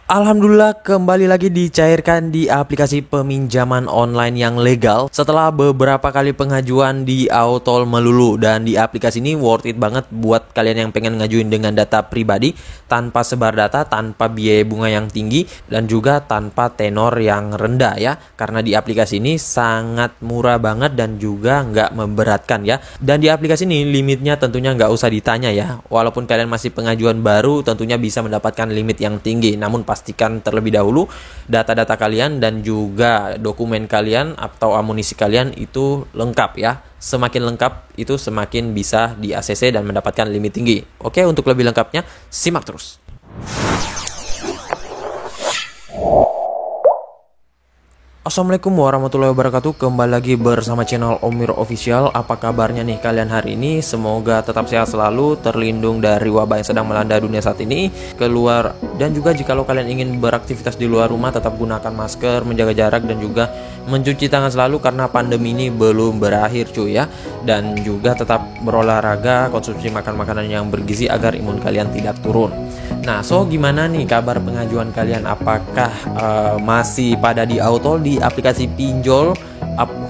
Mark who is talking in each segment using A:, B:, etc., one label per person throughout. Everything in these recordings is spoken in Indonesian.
A: Alhamdulillah kembali lagi dicairkan di aplikasi peminjaman online yang legal setelah beberapa kali pengajuan di Autol melulu. Dan di aplikasi ini worth it banget buat kalian yang pengen ngajuin dengan data pribadi tanpa sebar data, tanpa biaya bunga yang tinggi, dan juga tanpa tenor yang rendah ya. Karena di aplikasi ini sangat murah banget dan juga nggak memberatkan ya. Dan di aplikasi ini limitnya tentunya nggak usah ditanya ya. Walaupun kalian masih pengajuan baru, tentunya bisa mendapatkan limit yang tinggi. Namun pastikan terlebih dahulu data-data kalian dan juga dokumen kalian atau amunisi kalian itu lengkap ya. Semakin lengkap itu semakin bisa di ACC dan mendapatkan limit tinggi. Oke, untuk lebih lengkapnya simak terus. Assalamualaikum warahmatullahi wabarakatuh. Kembali lagi bersama channel Omir Official. Apa kabarnya nih kalian hari ini? Semoga tetap sehat selalu, terlindung dari wabah yang sedang melanda dunia saat ini. Keluar dan juga jikalau kalian ingin beraktivitas di luar rumah, tetap gunakan masker, menjaga jarak, dan juga mencuci tangan selalu karena pandemi ini belum berakhir cuy ya. Dan juga tetap berolahraga, konsumsi makan makanan yang bergizi agar imun kalian tidak turun. Nah, gimana nih kabar pengajuan kalian? Apakah masih pada di Autol, di aplikasi pinjol,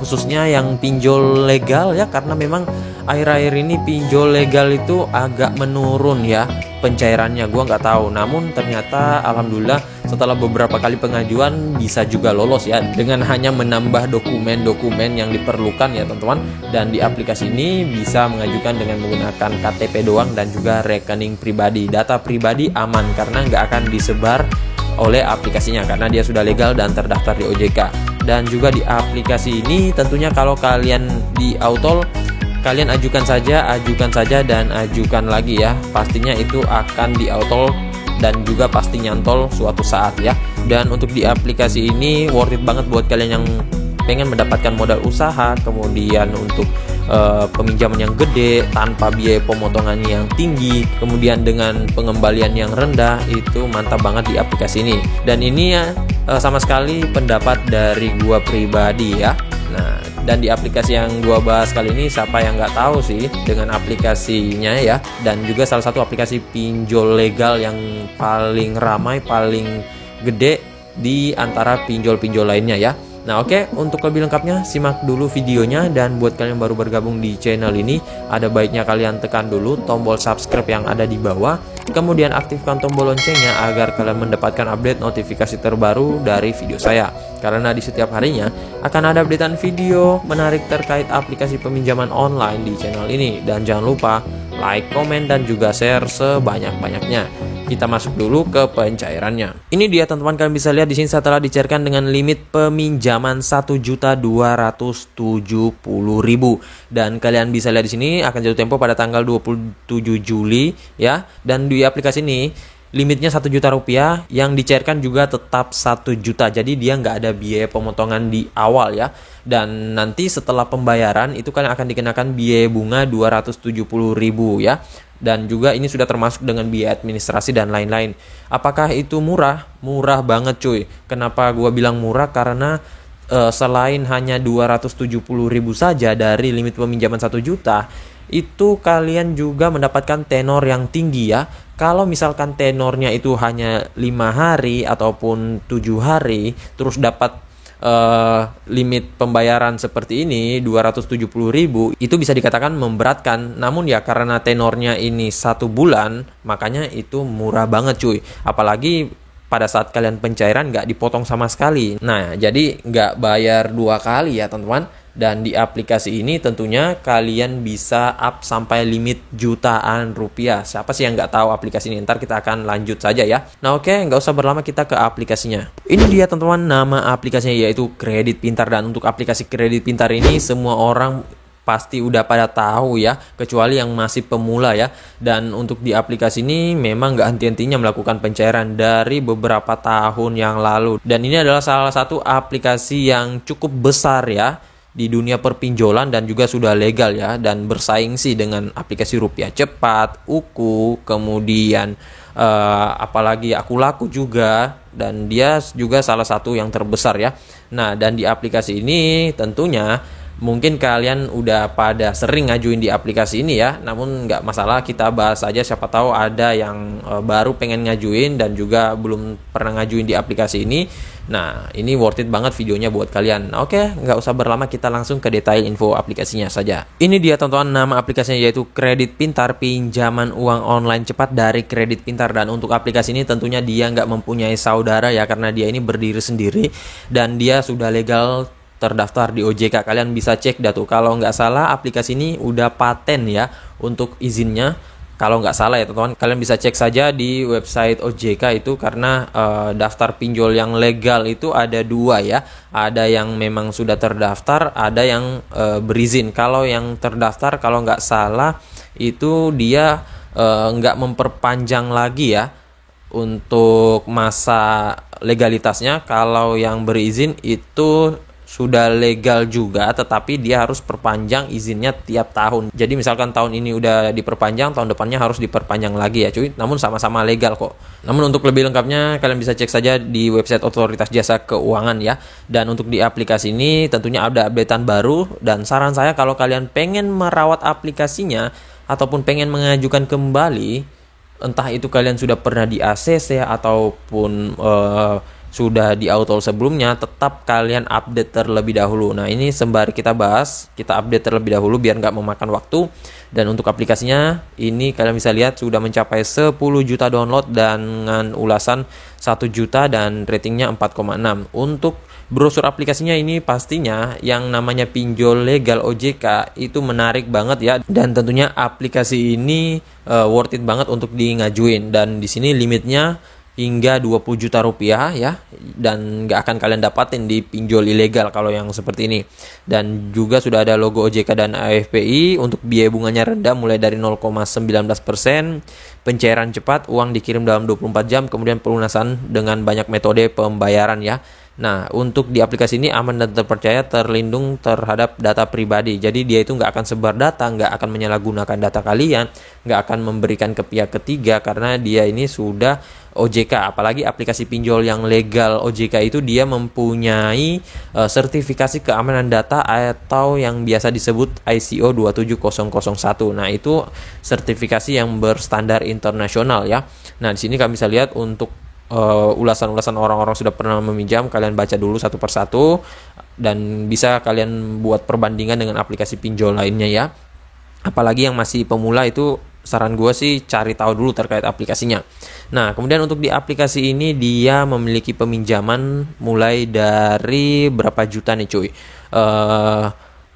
A: khususnya yang pinjol legal ya? Karena memang akhir-akhir ini pinjol legal itu agak menurun ya pencairannya, gua nggak tahu. Namun ternyata alhamdulillah setelah beberapa kali pengajuan bisa juga lolos ya, dengan hanya menambah dokumen-dokumen yang diperlukan ya teman-teman. Dan di aplikasi ini bisa mengajukan dengan menggunakan KTP doang dan juga rekening pribadi. Data pribadi aman karena nggak akan disebar oleh aplikasinya karena dia sudah legal dan terdaftar di OJK. Dan juga di aplikasi ini tentunya kalau kalian di Autol, kalian ajukan saja dan ajukan lagi ya. Pastinya itu akan di Autol dan juga pasti nyantol suatu saat ya. Dan untuk di aplikasi ini worth it banget buat kalian yang pengen mendapatkan modal usaha, kemudian untuk peminjaman yang gede tanpa biaya pemotongannya yang tinggi, kemudian dengan pengembalian yang rendah. Itu mantap banget di aplikasi ini. Dan ini ya sama sekali pendapat dari gua pribadi ya. Nah, dan di aplikasi yang gua bahas kali ini, siapa yang nggak tahu sih dengan aplikasinya ya. Dan juga salah satu aplikasi pinjol legal yang paling ramai, paling gede di antara pinjol-pinjol lainnya ya. Nah oke, untuk lebih lengkapnya simak dulu videonya. Dan buat kalian yang baru bergabung di channel ini, ada baiknya kalian tekan dulu tombol subscribe yang ada di bawah, kemudian aktifkan tombol loncengnya agar kalian mendapatkan update notifikasi terbaru dari video saya. Karena di setiap harinya akan ada updatean video menarik terkait aplikasi peminjaman online di channel ini. Dan jangan lupa like, komen, dan juga share sebanyak-banyaknya. Kita masuk dulu ke pencairannya. Ini dia teman-teman, kalian bisa lihat di sini setelah dicairkan dengan limit peminjaman 1.270.000 dan kalian bisa lihat di sini akan jatuh tempo pada tanggal 27 Juli ya. Dan di aplikasi ini limitnya 1 juta rupiah, yang dicairkan juga tetap 1 juta. Jadi dia nggak ada biaya pemotongan di awal ya. Dan nanti setelah pembayaran itu kalian akan dikenakan biaya bunga 270.000 ya. Dan juga ini sudah termasuk dengan biaya administrasi dan lain-lain. Apakah itu murah? Murah banget cuy. Kenapa gua bilang murah? Karena selain hanya 270.000 saja dari limit peminjaman 1 juta, itu kalian juga mendapatkan tenor yang tinggi ya. Kalau misalkan tenornya itu hanya 5 hari ataupun 7 hari, terus dapat limit pembayaran seperti ini 270.000, itu bisa dikatakan memberatkan. Namun ya karena tenornya ini 1 bulan, makanya itu murah banget cuy. Apalagi pada saat kalian pencairan nggak dipotong sama sekali. Nah jadi nggak bayar 2 kali ya teman-teman. Dan di aplikasi ini tentunya kalian bisa up sampai limit jutaan rupiah. Siapa sih yang nggak tahu aplikasi ini? Ntar kita akan lanjut saja ya. Nah oke, nggak usah berlama, kita ke aplikasinya. Ini dia teman-teman, nama aplikasinya yaitu Kredit Pintar. Dan untuk aplikasi Kredit Pintar ini semua orang pasti udah pada tahu ya, kecuali yang masih pemula ya. Dan untuk di aplikasi ini memang nggak henti-hentinya melakukan pencairan dari beberapa tahun yang lalu. Dan ini adalah salah satu aplikasi yang cukup besar ya di dunia perpinjolan dan juga sudah legal ya, dan bersaing sih dengan aplikasi Rupiah Cepat, Uku, kemudian apalagi Aku Laku juga, dan dia juga salah satu yang terbesar ya. Nah dan di aplikasi ini tentunya Mungkin kalian udah pada sering ngajuin di aplikasi ini ya, namun nggak masalah, kita bahas aja, siapa tahu ada yang baru pengen ngajuin dan juga belum pernah ngajuin di aplikasi ini. Nah, ini worth it banget videonya buat kalian. Nah, oke, nggak usah berlama, kita langsung ke detail info aplikasinya saja. Ini dia teman-teman, nama aplikasinya yaitu Kredit Pintar, pinjaman uang online cepat dari Kredit Pintar. Dan untuk aplikasi ini tentunya dia nggak mempunyai saudara ya, karena dia ini berdiri sendiri dan dia sudah legal terdaftar di OJK. Kalian bisa cek dah tuh, kalau nggak salah aplikasi ini udah paten ya untuk izinnya, kalau nggak salah ya teman-teman. Kalian bisa cek saja di website OJK itu, karena daftar pinjol yang legal itu ada dua ya, ada yang memang sudah terdaftar, ada yang berizin. Kalau yang terdaftar kalau nggak salah itu dia nggak memperpanjang lagi ya untuk masa legalitasnya. Kalau yang berizin itu sudah legal juga, tetapi dia harus perpanjang izinnya tiap tahun. Jadi misalkan tahun ini udah diperpanjang, tahun depannya harus diperpanjang lagi ya cuy. Namun sama-sama legal kok. Namun untuk lebih lengkapnya kalian bisa cek saja di website Otoritas Jasa Keuangan ya. Dan untuk di aplikasi ini tentunya ada updatean baru, dan saran saya kalau kalian pengen merawat aplikasinya ataupun pengen mengajukan kembali, entah itu kalian sudah pernah di ACC ataupun sudah di auto sebelumnya, tetap kalian update terlebih dahulu. Nah, ini sembari kita bahas, kita update terlebih dahulu biar nggak memakan waktu. Dan untuk aplikasinya ini kalian bisa lihat sudah mencapai 10 juta download dengan ulasan 1 juta dan ratingnya 4,6. Untuk brosur aplikasinya ini pastinya yang namanya pinjol legal OJK itu menarik banget ya, dan tentunya aplikasi ini worth it banget untuk di ngajuin. Dan di sini limitnya hingga 20 juta rupiah ya, dan nggak akan kalian dapatin di pinjol ilegal kalau yang seperti ini. Dan juga sudah ada logo OJK dan AFPI. Untuk biaya bunganya rendah mulai dari 0,19%, pencairan cepat, uang dikirim dalam 24 jam, kemudian pelunasan dengan banyak metode pembayaran ya. Nah, untuk di aplikasi ini aman dan terpercaya, terlindung terhadap data pribadi. Jadi dia itu nggak akan sebar data, nggak akan menyalahgunakan data kalian, nggak akan memberikan ke pihak ketiga, karena dia ini sudah OJK. Apalagi aplikasi pinjol yang legal OJK itu dia mempunyai sertifikasi keamanan data atau yang biasa disebut ISO 27001. Nah, itu sertifikasi yang berstandar internasional ya. Nah, di sini kami bisa lihat untuk ulasan-ulasan orang-orang sudah pernah meminjam, kalian baca dulu satu persatu dan bisa kalian buat perbandingan dengan aplikasi pinjol lainnya ya. Apalagi yang masih pemula itu saran gue sih cari tahu dulu terkait aplikasinya. Nah, kemudian untuk di aplikasi ini dia memiliki peminjaman mulai dari berapa juta nih cuy.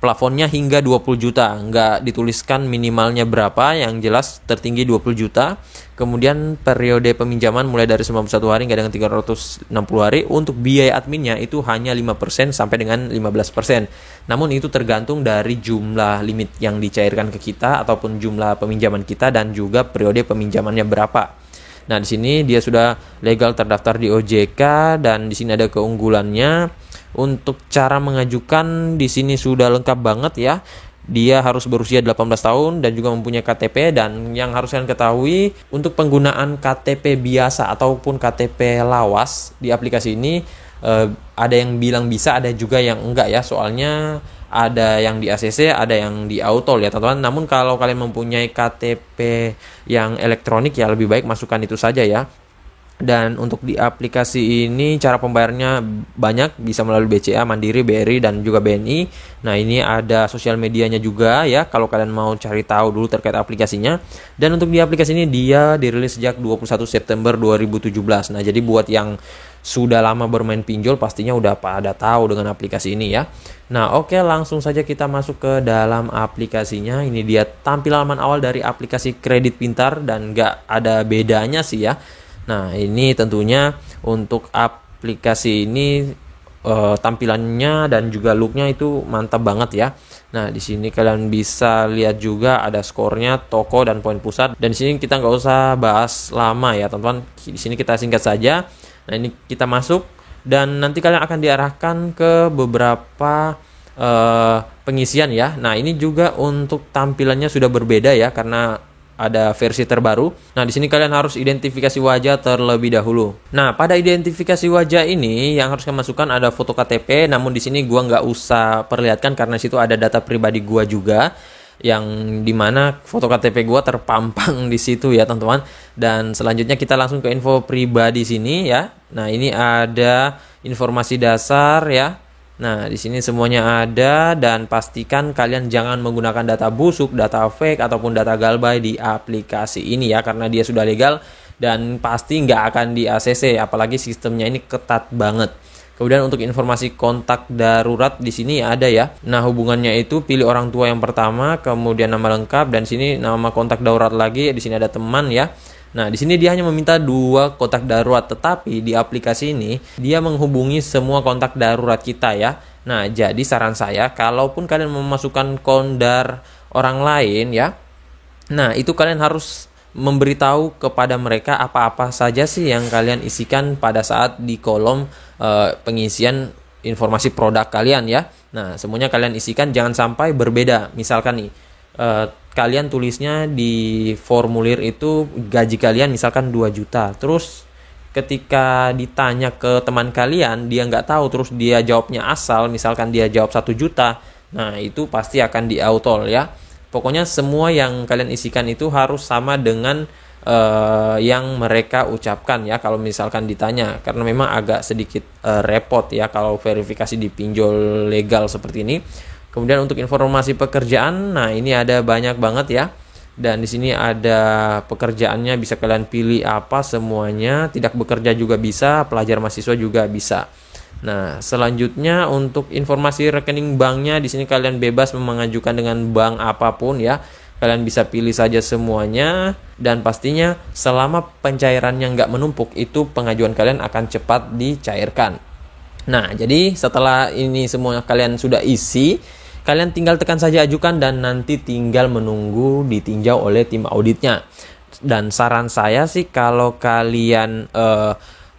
A: Plafonnya hingga 20 juta, nggak dituliskan minimalnya berapa, yang jelas tertinggi 20 juta. Kemudian periode peminjaman mulai dari 91 hari hingga dengan 360 hari. Untuk biaya adminnya itu hanya 5% sampai dengan 15%. Namun itu tergantung dari jumlah limit yang dicairkan ke kita ataupun jumlah peminjaman kita dan juga periode peminjamannya berapa. Nah, di sini dia sudah legal terdaftar di OJK dan di sini ada keunggulannya. Untuk cara mengajukan di sini sudah lengkap banget ya. Dia harus berusia 18 tahun dan juga mempunyai KTP. Dan yang harus kalian ketahui, untuk penggunaan KTP biasa ataupun KTP lawas di aplikasi ini ada yang bilang bisa, ada juga yang enggak ya. Soalnya ada yang di ACC, ada yang di auto ya teman-teman. Namun kalau kalian mempunyai KTP yang elektronik ya lebih baik masukkan itu saja ya. Dan untuk di aplikasi ini cara pembayarannya banyak, bisa melalui BCA, Mandiri, BRI, dan juga BNI. Nah, ini ada sosial medianya juga ya kalau kalian mau cari tahu dulu terkait aplikasinya. Dan untuk di aplikasi ini dia dirilis sejak 21 September 2017. Nah, jadi buat yang sudah lama bermain pinjol pastinya udah pada tahu dengan aplikasi ini ya. Nah, oke, langsung saja kita masuk ke dalam aplikasinya. Ini dia tampilan awal dari aplikasi Kredit Pintar dan nggak ada bedanya sih ya. Nah, ini tentunya untuk aplikasi ini tampilannya dan juga looknya itu mantap banget ya. Nah, di sini kalian bisa lihat juga ada skornya, toko, dan poin pusat. Dan di sini kita nggak usah bahas lama ya teman-teman. Di sini kita singkat saja. Nah, ini kita masuk dan nanti kalian akan diarahkan ke beberapa pengisian ya. Nah, ini juga untuk tampilannya sudah berbeda ya, karena ada versi terbaru. Nah, di sini kalian harus identifikasi wajah terlebih dahulu. Nah, pada identifikasi wajah ini yang harus kalian masukkan ada foto KTP, namun di sini gua nggak usah perlihatkan karena situ ada data pribadi gua juga, yang dimana foto KTP gua terpampang di situ ya teman-teman. Dan selanjutnya kita langsung ke info pribadi sini ya. Nah, ini ada informasi dasar ya. Nah, di sini semuanya ada, dan pastikan kalian jangan menggunakan data busuk, data fake, ataupun data galbay di aplikasi ini ya, karena dia sudah legal dan pasti nggak akan di ACC, apalagi sistemnya ini ketat banget. Kemudian untuk informasi kontak darurat di sini ada ya. Nah, hubungannya itu pilih orang tua yang pertama, kemudian nama lengkap, dan sini nama kontak darurat lagi. Di sini ada teman ya. Nah, di sini dia hanya meminta 2 kontak darurat, tetapi di aplikasi ini dia menghubungi semua kontak darurat kita ya. Nah, jadi saran saya, kalaupun kalian memasukkan kondar orang lain ya, nah itu kalian harus memberitahu kepada mereka apa-apa saja sih yang kalian isikan pada saat di kolom pengisian informasi produk kalian ya. Nah, semuanya kalian isikan, jangan sampai berbeda. Misalkan nih, kalian tulisnya di formulir itu gaji kalian misalkan 2 juta. Terus ketika ditanya ke teman kalian, dia nggak tahu, terus dia jawabnya asal, misalkan dia jawab 1 juta. Nah, itu pasti akan di-autol ya. Pokoknya semua yang kalian isikan itu harus sama dengan yang mereka ucapkan ya, kalau misalkan ditanya. Karena memang agak sedikit repot ya kalau verifikasi di pinjol legal seperti ini. Kemudian untuk informasi pekerjaan, nah ini ada banyak banget ya. Dan di sini ada pekerjaannya, bisa kalian pilih apa semuanya. Tidak bekerja juga bisa, pelajar mahasiswa juga bisa. Nah, selanjutnya untuk informasi rekening banknya, di sini kalian bebas mengajukan dengan bank apapun ya. Kalian bisa pilih saja semuanya, dan pastinya selama pencairannya nggak menumpuk, itu pengajuan kalian akan cepat dicairkan. Nah, jadi setelah ini semua kalian sudah isi, kalian tinggal tekan saja ajukan, dan nanti tinggal menunggu ditinjau oleh tim auditnya. Dan saran saya sih, kalau kalian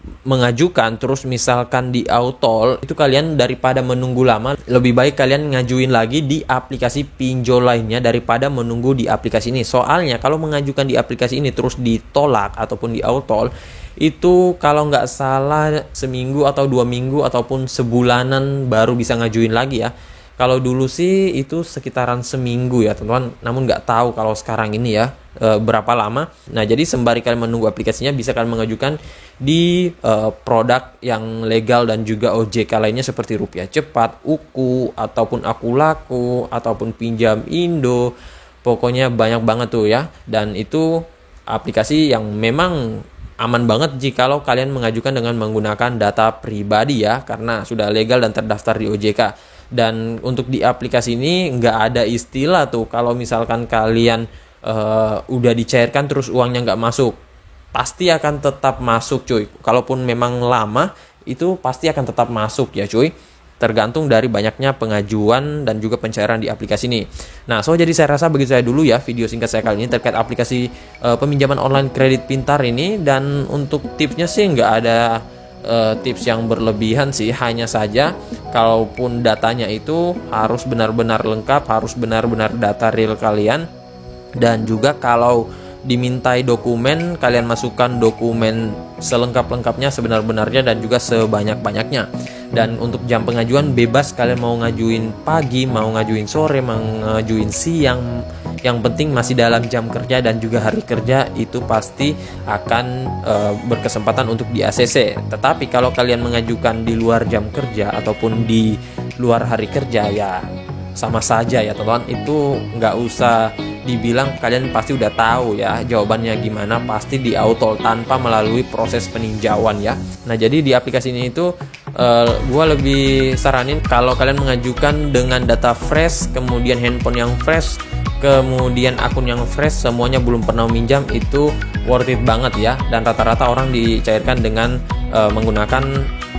A: mengajukan terus misalkan di autol, itu kalian daripada menunggu lama, lebih baik kalian ngajuin lagi di aplikasi pinjol lainnya daripada menunggu di aplikasi ini. Soalnya kalau mengajukan di aplikasi ini terus ditolak ataupun di autol, itu kalau nggak salah seminggu atau 2 minggu ataupun sebulanan baru bisa ngajuin lagi ya. Kalau dulu sih itu sekitaran seminggu ya teman-teman, namun nggak tahu kalau sekarang ini ya berapa lama. Nah, jadi sembari kalian menunggu aplikasinya, bisa kalian mengajukan di produk yang legal dan juga OJK lainnya seperti Rupiah Cepat, UKU, ataupun Aku Laku, ataupun Pinjam Indo. Pokoknya banyak banget tuh ya, dan itu aplikasi yang memang aman banget jikalau kalian mengajukan dengan menggunakan data pribadi ya, karena sudah legal dan terdaftar di OJK. Dan untuk di aplikasi ini nggak ada istilah tuh kalau misalkan kalian udah dicairkan terus uangnya nggak masuk. Pasti akan tetap masuk cuy. Kalaupun memang lama, itu pasti akan tetap masuk ya cuy. Tergantung dari banyaknya pengajuan dan juga pencairan di aplikasi ini. Nah, jadi saya rasa begitu saya dulu ya video singkat saya kali ini terkait aplikasi peminjaman online kredit pintar ini. Dan untuk tipsnya sih nggak ada tips yang berlebihan sih, hanya saja kalaupun datanya itu harus benar-benar lengkap, harus benar-benar data real kalian, dan juga kalau dimintai dokumen, kalian masukkan dokumen selengkap-lengkapnya, sebenar-benarnya, dan juga sebanyak-banyaknya. Dan untuk jam pengajuan bebas, kalian mau ngajuin pagi, mau ngajuin sore, mau ngajuin siang, yang penting masih dalam jam kerja dan juga hari kerja, itu pasti akan berkesempatan untuk di ACC. Tetapi kalau kalian mengajukan di luar jam kerja ataupun di luar hari kerja, ya sama saja ya teman-teman. Itu nggak usah dibilang, kalian pasti udah tahu ya jawabannya gimana, pasti di autol tanpa melalui proses peninjauan ya. Nah, jadi di aplikasi ini itu gue lebih saranin kalau kalian mengajukan dengan data fresh, kemudian handphone yang fresh, kemudian akun yang fresh, semuanya belum pernah meminjam, itu worth it banget ya. Dan rata-rata orang dicairkan dengan menggunakan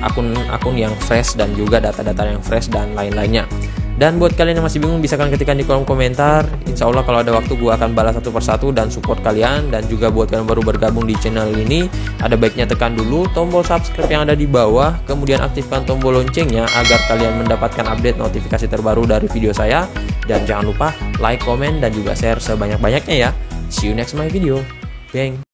A: akun-akun yang fresh dan juga data-data yang fresh dan lain-lainnya. Dan buat kalian yang masih bingung, bisa kalian ketikkan di kolom komentar. Insya Allah kalau ada waktu gue akan balas satu persatu dan support kalian. Dan juga buat kalian baru bergabung di channel ini, ada baiknya tekan dulu tombol subscribe yang ada di bawah, kemudian aktifkan tombol loncengnya agar kalian mendapatkan update notifikasi terbaru dari video saya. Dan jangan lupa like, komen, dan juga share sebanyak-banyaknya ya. See you next my video. Bang.